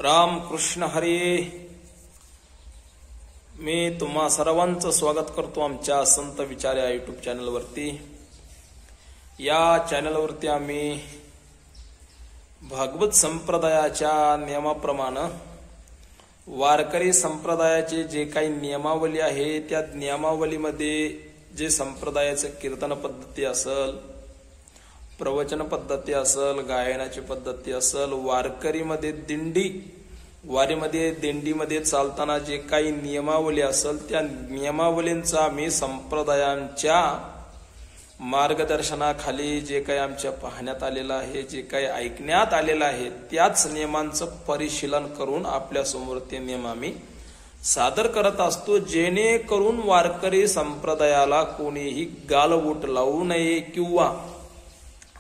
राम कृष्ण हरी. मी तुम्हा सर्वांचं स्वागत करतो आमच्या संत विचार या यूट्यूब चॅनलवरती. या चॅनलवरती आम्ही भागवत संप्रदायाच्या नियमाप्रमाणे वारकरी संप्रदायाचे जे काही नियमावली आहे त्या नियमावलीमध्ये जे संप्रदायाचं कीर्तन पद्धती असेल, प्रवचन पद्धती असेल, गायनाची पद्धती असेल, वारीमध्ये दिंडीमध्ये चालताना जे काही नियमावली असेल त्या नियमावलींचा आम्ही संप्रदायांच्या मार्गदर्शनाखाली जे काही आमच्या पाहण्यात आलेलं आहे, जे काही ऐकण्यात आलेलं आहे त्याच नियमांचं परिशीलन करून आपल्या समोर ते नियम आम्ही सादर करत असतो, जेणेकरून वारकरी संप्रदायाला कोणीही गालबोट लावू नये किंवा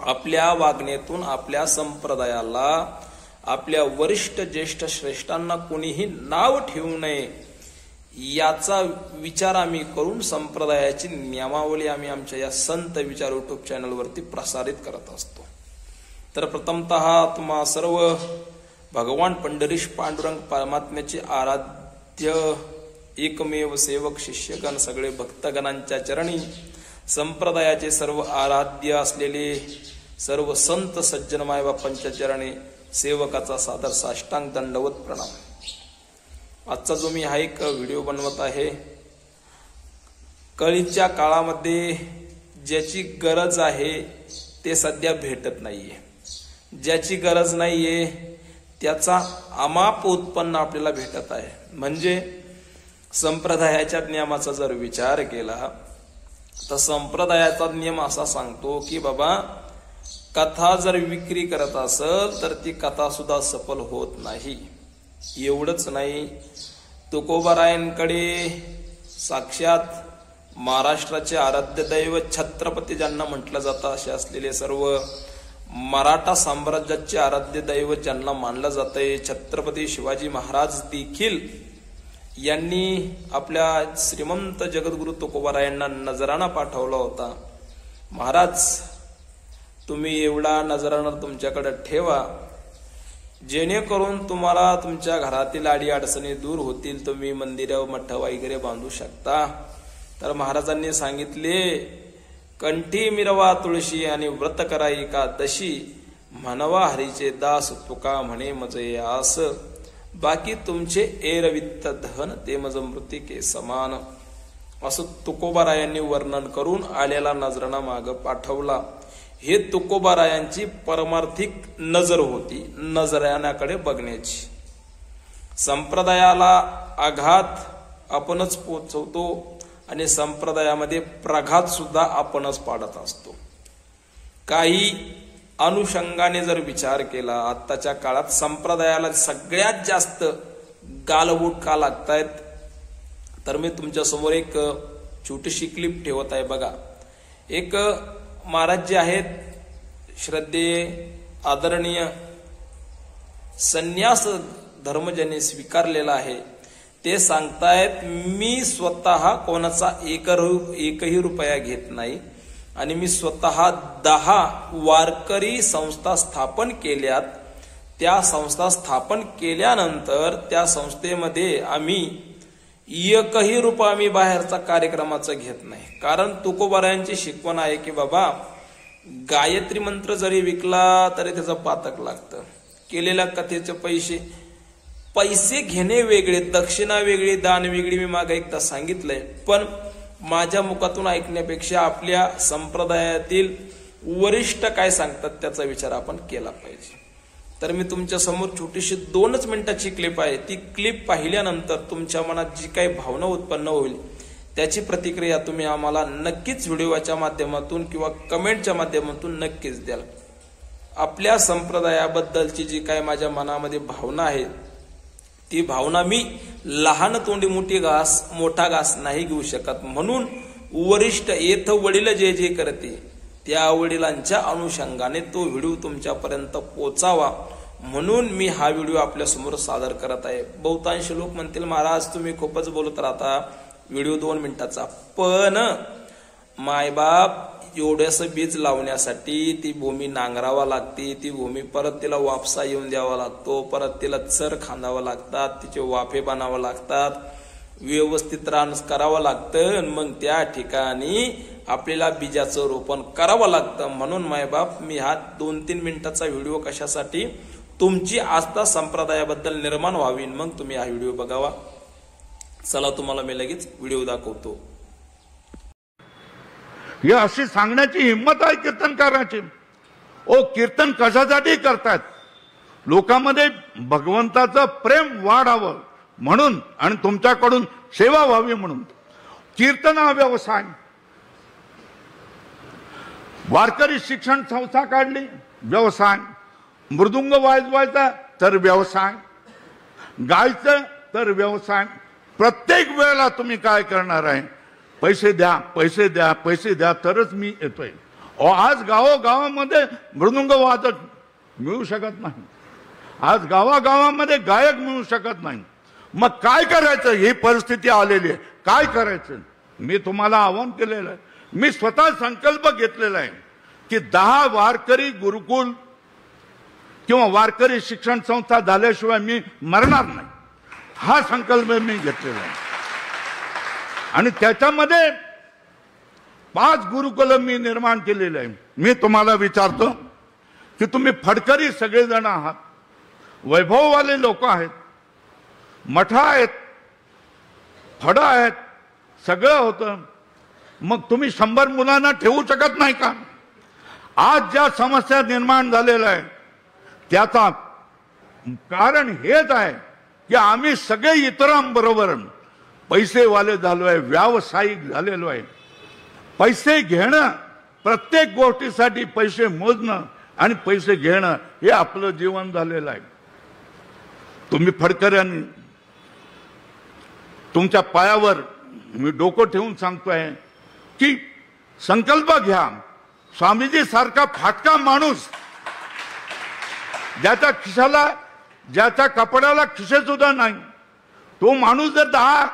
आपल्या वागणेतून आपल्या संप्रदायाला, आपल्या वरिष्ठ ज्येष्ठ श्रेष्ठांना कोणीही नाव ठेवू नये याचा विचार आम्ही करून संप्रदायाची नियमावली आम्ही आमच्या या संत विचार यूट्यूब चॅनलवरती प्रसारित करत असतो. तर प्रथमतः तुम्हा सर्व भगवान पंढरीश पांडुरंग परमात्म्याचे आराध्य एकमेव सेवक शिष्यगण सगळे भक्तगणांच्या चरणी, संप्रदायाचे सर्व आराध्य असलेले सर्व संत सज्जन मायबापांच्या चरणी सेवकाचा सादर साष्टांग दंडवत प्रणाम. आजचा जो मी हा एक व्हिडिओ बनवत आहे, कळीच्या काळामध्ये ज्याची गरज आहे ते सध्या भेटत नाहीये, ज्याची गरज नाहीये त्याचा अमाप उत्पन्न आपल्याला भेटत आहे. म्हणजे संप्रदायाच्या नियमाचा जर विचार केला तर संप्रदायाचा नियम असा सांगतो की बाबा कथा जर विक्री करत असेल तर ती कथा सुद्धा सफल होत नाही. एवढंच नाही, तुकोबारायांकडे साक्षात महाराष्ट्राचे आराध्य दैवत छत्रपती ज्यांना म्हटलं जातं असे असलेले सर्व मराठा साम्राज्याचे आराध्य दैवत ज्यांना मानलं जातंय छत्रपती शिवाजी महाराज देखील यांनी आपल्या श्रीमंत जगद्गुरु तुकोबारायांना नजराणा पाठवला होता. महाराज, तुम्ही एवढा नजराणा तुमच्याकडे ठेवा जेणेकरून तुम्हाला तुमच्या घरातील अडी अडचणी दूर होतील, तुम्ही मंदिर मठ वगैरे बांधू शकता. तर महाराजांनी सांगितले, कंठी मिरवा तुळशी आणि व्रत करा एकादशी, म्हणवा हरीचे दास तुका म्हणे मजे आस, बाकी तुमचे एरवित्त धन ते मज मृतिके समान. असं तुकोबारायांनी वर्णन करून आलेला नजराणा माग पाठवला. हे तुकोबारायांची परमार्थिक नजर होती, नजराण्याकडे बघण्याची. संप्रदायाला आघात आपणच पोचवतो आणि संप्रदायामध्ये प्रघात सुद्धा आपणच पाडत असतो. काही अनुषंगाने जर विचार केला, आत्ताच्या काळात संप्रदायाला सगळ्यात जास्त गालबोट का लागतायत, तर मी तुमच्या समोर एक छोटीशी क्लिप ठेवत आहे. बघा, एक महाराज जे आहेत श्रद्धेय आदरणीय संन्यास धर्म ज्यांनी स्वीकारलेला आहे ते सांगतायत, मी स्वतः कोणाचा एकही रुपया घेत नाही आणि मी स्वतः 10 वारकरी संस्था स्थापन केल्यात. त्या संस्था स्थापन केल्यानंतर त्या संस्थेमध्ये आम्ही एकही रुपया आम्ही बाहेरचा कार्यक्रमाचा घेत नाही. कारण तुकोबारायांची शिकवण आहे की बाबा गायत्री मंत्र जरी विकला तरी त्याचं पातक लागतं. केलेल्या कथेचे पैसे घेणे वेगळे, दक्षिणा वेगळी, दान वेगळी, मी मागे एकदा सांगितलंय. पण माझ्या मुखातून ऐकण्यापेक्षा आपल्या संप्रदायातील वरिष्ठ काय सांगतात त्याचा विचार आपण केला पाहिजे. तर मी तुमच्या समोर छोटीशी 2 मिनिटाची क्लिप आहे. ती क्लिप पाहिल्यानंतर तुमच्या मनात जी काही भावना उत्पन्न होईल त्याची प्रतिक्रिया तुम्ही आम्हाला नक्कीच व्हिडिओच्या माध्यमातून किंवा कमेंटच्या माध्यमातून नक्कीच द्याल. आपल्या संप्रदायाबद्दलची जी काय माझ्या मनामध्ये भावना आहे ती भावना मी लहान तोंडी मोठा घास नाही घेऊ शकत. म्हणून वरिष्ठ येथ वडील जे जे करते त्या वडिलांच्या अनुषंगाने तो व्हिडिओ तुमच्यापर्यंत पोचावा म्हणून मी हा व्हिडिओ आपल्या समोर सादर करत आहे. बहुतांश लोक म्हणतील, महाराज तुम्ही खूपच बोलत राहता, व्हिडिओ 2 मिनिटाचा. पण मायबाप एवढंसं बीज लावण्यासाठी ती भूमी नांगरावा लागते, ती भूमी परत तिला वापसा येऊन द्यावा लागतो, परत तिला चर खांदावं लागतात, तिचे वाफे बनावं लागतात, व्यवस्थित रान करावं लागतं, मग त्या ठिकाणी आपल्याला बीजाचं रोपण करावं लागतं. म्हणून मायबाप मी हा 2-3 मिनिटाचा व्हिडिओ कशासाठी, तुमची आस्था संप्रदायाबद्दल निर्माण व्हावी, मग तुम्ही हा व्हिडिओ बघावा. चला तुम्हाला मी लगेच व्हिडिओ दाखवतो. हे अशी सांगण्याची हिंमत आहे कीर्तनकाराची. ओ कीर्तन कशासाठी करतात? लोकांमध्ये भगवंताचं प्रेम वाढावं म्हणून आणि तुमच्याकडून सेवा व्हावी म्हणून. कीर्तन हा व्यवसाय. वारकरी शिक्षण संस्था काढली, व्यवसाय. मृदुंग वाजवायचा तर व्यवसाय, गायचं तर व्यवसाय. प्रत्येक वेळेला तुम्ही काय करणार आहे? पैसे द्या, पैसे द्या, पैसे द्या तरच मी येतोय. आज गावागावामध्ये मृदुंग वादक मिळू शकत नाही, आज गावागावामध्ये गायक मिळू शकत नाही. मग काय करायचं? ही परिस्थिती आलेली आहे. काय करायचं? मी तुम्हाला आवाहन केलेलं आहे. मी स्वतः संकल्प घेतलेला आहे की 10 वारकरी गुरुकुल किंवा वारकरी शिक्षण संस्था झाल्याशिवाय मी मरणार नाही. हा संकल्प मी घेतलेला आहे. आणि त्याच्यामध्ये 5 गुरुकुल मी निर्माण केलेले आहे. मी तुम्हाला विचारतो की तुम्ही फडकरी सगळेजण आहात, वैभववाले लोक आहेत, मठ आहेत, फड आहेत, सगळं होतं. मग तुम्ही 100 मुलांना ठेवू शकत नाही का? आज ज्या समस्या निर्माण झालेल्या आहे त्याचा कारण हेच आहे की आम्ही सगळे इतरांबरोबर पैसेवाले झालो आहे, व्यावसायिक झालेलो आहे. पैसे घेणं, प्रत्येक गोष्टीसाठी पैसे मोजणं आणि पैसे घेणं हे आपलं जीवन झालेलं आहे. तुम्ही फडकऱ्यांनी तुमच्या पायावर मी डोकं ठेवून सांगतोय की संकल्प घ्या. स्वामीजी सारखा फाटका माणूस, ज्याच्या खिशाला, ज्याच्या कपड्याला खिसे सुद्धा नाही, तो माणूस जर 10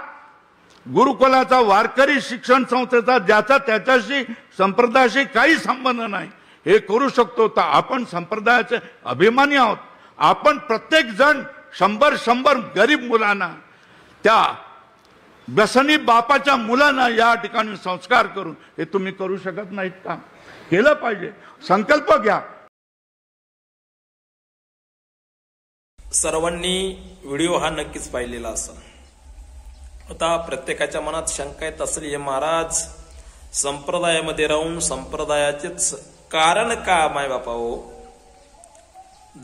गुरुकुलाचा, वारकरी शिक्षण संस्थेचा, ज्याचा त्याच्याशी संप्रदायाशी काही संबंध नाही, हे करू शकतो, तर आपण संप्रदायाचे अभिमानी आहोत. आपण प्रत्येक जण 100 गरीब मुलांना, त्या व्यसनी बापाच्या मुलांना या ठिकाणी संस्कार करून हे तुम्ही करू शकत नाहीत का? केलं पाहिजे. संकल्प घ्या. सर्वांनी व्हिडिओ हा नक्कीच पाहिलेला असेल. आता प्रत्येकाच्या मनात शंका येत असेल, हे महाराज संप्रदायामध्ये राहून संप्रदायाचेच कारण का माय बापा हो?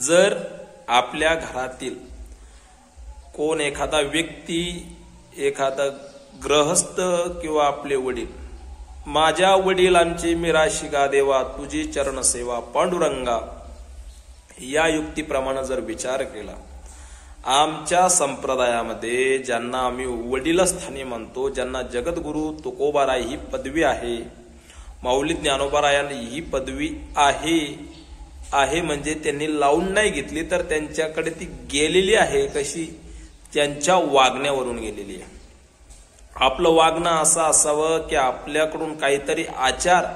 जर आपल्या घरातील कोण एखादा व्यक्ती, एखादा ग्रहस्थ किंवा आपले वडील, माझ्या वडिलांची मिराशिगा देवा तुझी चरण सेवा पांडुरंगा, या युक्तीप्रमाणे जर विचार केला, आमच्या संप्रदायामध्ये ज्यांना आम्ही वडिलस्थानी म्हणतो, ज्यांना जगद्गुरु तुकोबाराय ही पदवी आहे, माऊली ज्ञानोबारायांनी ही पदवी आहे म्हणजे त्यांनी लावून नाही घेतली, तर त्यांच्याकडे ती गेलेली आहे. कशी? त्यांच्या वागण्यावरून गेलेली आहे. आपलं वागणं असं असावं की आपल्याकडून काहीतरी आचार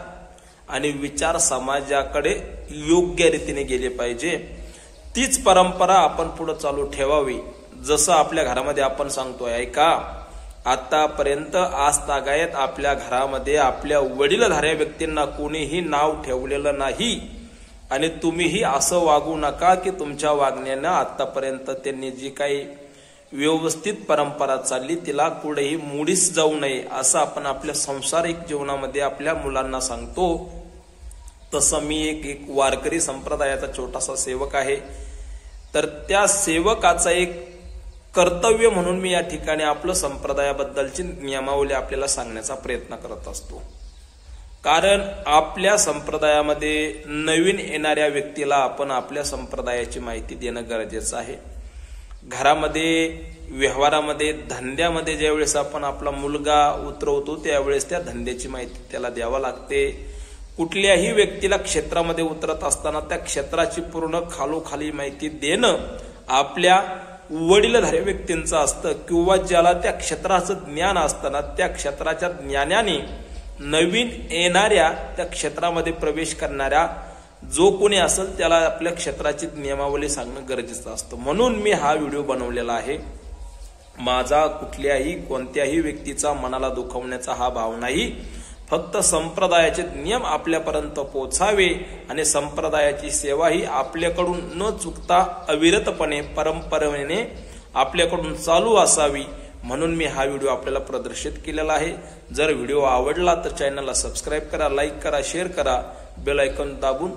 आणि विचार समाजाकडे योग्य रीतीने गेले पाहिजे. तीच परंपरा आपण पुढे चालू ठेवावी. जसं आपल्या घरामध्ये आपण सांगतोय, ऐका, आतापर्यंत आज तागायत आपल्या घरामध्ये आपल्या वडीलधाऱ्या व्यक्तींना कोणीही नाव ठेवलेलं नाही. आणि तुम्हीही असं वागू नका की तुमच्या वागण्यानं आतापर्यंत त्यांनी जी काही व्यवस्थित परंपरा चालली तिला कुठेही मुडीस जाऊ नये, असं आपण आपल्या सांसारिक जीवनामध्ये आपल्या मुलांना सांगतो. तसं मी एक वारकरी संप्रदायाचा छोटासा सेवक आहे, तर त्या सेवकाचा एक कर्तव्य म्हणून मी या ठिकाणी आपलं संप्रदायाबद्दलची नियमावली आपल्याला सांगण्याचा प्रयत्न करत असतो. कारण आपल्या संप्रदायामध्ये नवीन येणाऱ्या व्यक्तीला आपण आपल्या संप्रदायाची माहिती देणं गरजेचं आहे. घरामध्ये, व्यवहारामध्ये, धंद्यामध्ये ज्यावेळेस आपण आपला मुलगा उतरवतो त्यावेळेस त्या धंद्याची माहिती त्याला द्यावा लागते. कुठल्याही व्यक्तीला क्षेत्रामध्ये उतरत असताना त्या क्षेत्राची पूर्ण खालोखाली माहिती देणं आपल्या वडीलधाऱ्या व्यक्तींचं असतं, किंवा ज्याला त्या क्षेत्राचं ज्ञान असताना त्या क्षेत्राच्या ज्ञानाने नवीन येणाऱ्या त्या क्षेत्रामध्ये प्रवेश करणाऱ्या जो कोणी असेल त्याला आपल्या क्षेत्राची नियमावली सांगणं गरजेचं असतं. म्हणून मी हा व्हिडिओ बनवलेला आहे. माझा कुठल्याही कोणत्याही व्यक्तीचा मनाला दुखवण्याचा हा भाव नाही. फक्त संप्रदायाचे नियम आपल्यापर्यंत पोहोचावे आणि संप्रदायाची सेवा ही आपल्याकडून न चुकता अविरतपणे परंपरेने आपल्याकडून चालू असावी म्हणून मी हा व्हिडिओ आपल्याला प्रदर्शित केलेला आहे. जर व्हिडिओ आवडला तर चॅनलला सबस्क्राईब करा, लाईक करा, शेअर करा, बेल आयकॉन दाबून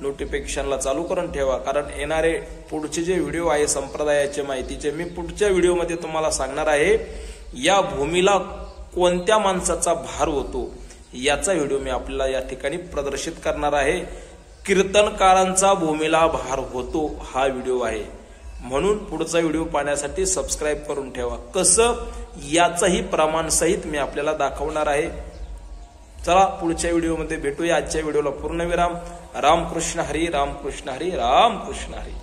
नोटिफिकेशनला चालू करून ठेवा. कारण येणारे पुढचे जे व्हिडिओ आहे संप्रदायाचे माहितीचे मी पुढच्या व्हिडिओमध्ये तुम्हाला सांगणार आहे. या भूमीला कोणत्या माणसाचा भार होतो याचा व्हिडिओ मी आपल्याला या ठिकाणी प्रदर्शित करणार आहे. कीर्तनकारांचा भूमीला भार होतो हा व्हिडिओ आहे. म्हणून पुढचा व्हिडिओ पाहण्यासाठी सबस्क्राईब करून ठेवा. कसं याचंही प्रमाण सहित मी आपल्याला दाखवणार आहे. चला पुढच्या व्हिडिओमध्ये भेटूया. आजच्या व्हिडिओला पूर्णविराम. रामकृष्ण हरी, रामकृष्ण हरी, रामकृष्ण हरी.